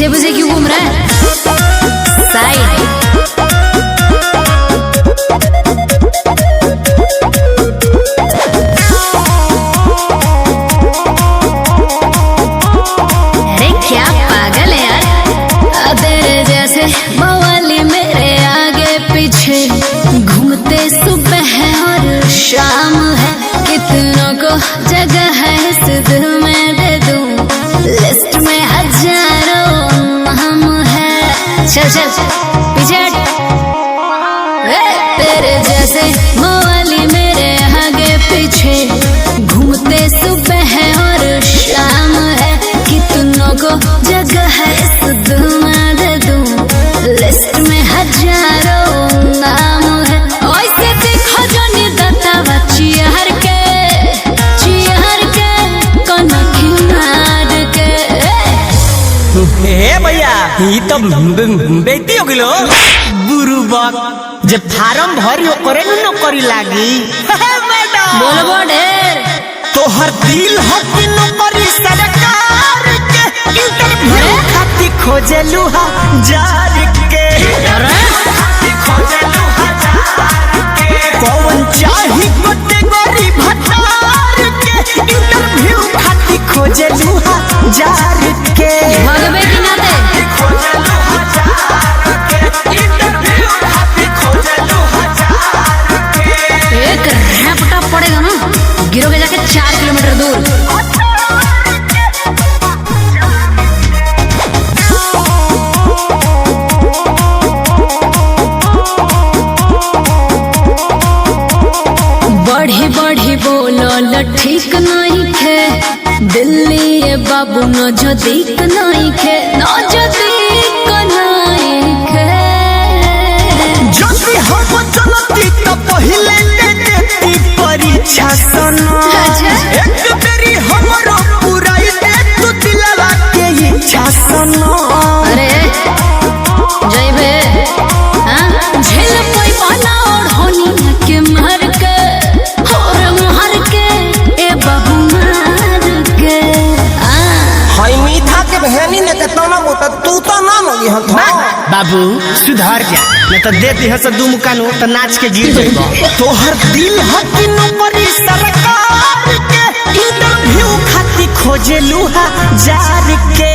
पीछे पीछे क्यों घूम रहा है? साइड अरे क्या पागल है यार, तेरे जैसे मवाली मेरे आगे पीछे घूमते सुबह है और शाम है। कितनों को जगह है इस दिल में दे दूं, लिस्ट में हजारों नाम है। चल चल पीछे हट। तेरे जैसे मवाली मेरे आगे पीछे घूमते सुबह है और शाम है। कितनों को जगह है इस दिल में दे दूं, लिस्ट में हजारों नाम है। ऐसे देखो जो निदता चियार के कनखी मार के। हे भैया ये तो बेटी हो गिलो बुरुबक जे फार्म भरी ओकरे न नौकरी लागी। मैडम बोलबो ढेर तोहर दिल हो कि नौकरी सरकार के, इंटरव्यू खाती खोजलू हजार के। कौन चाही कैटेगरी भतार के, इंटरव्यू खाती खोजलू हजार के। भगवे की ना दे एक रैपटा पड़ेगा ना, गिरोगे जाके 4 किलोमीटर दूर। बढ़ी बढ़ी बोलो ठीक नहीं खे, दिल्ली ये बाबू न जो दीक नहीं खे, न जो दीक नहीं खे। जल्दी हम चलती तो पहले ले देती परीक्षा सना। एक बेरी हमरो पुराई दे तू दिलवा के इच्छा सना। अरे जइबे झेल कोई बना और होनी के मार के और मार के ए बाबू मार के। हाय मीठा के बहनी ने के तना मोटा तू तो ना लगी हम बाबू सुधार जा, न तो देती है से दू मुकानो तो नाच के गिर जाएगा। तोहर दिल है कि नौकरी सरकार के, इंटरव्यू खाती खोजे लूहा जार के।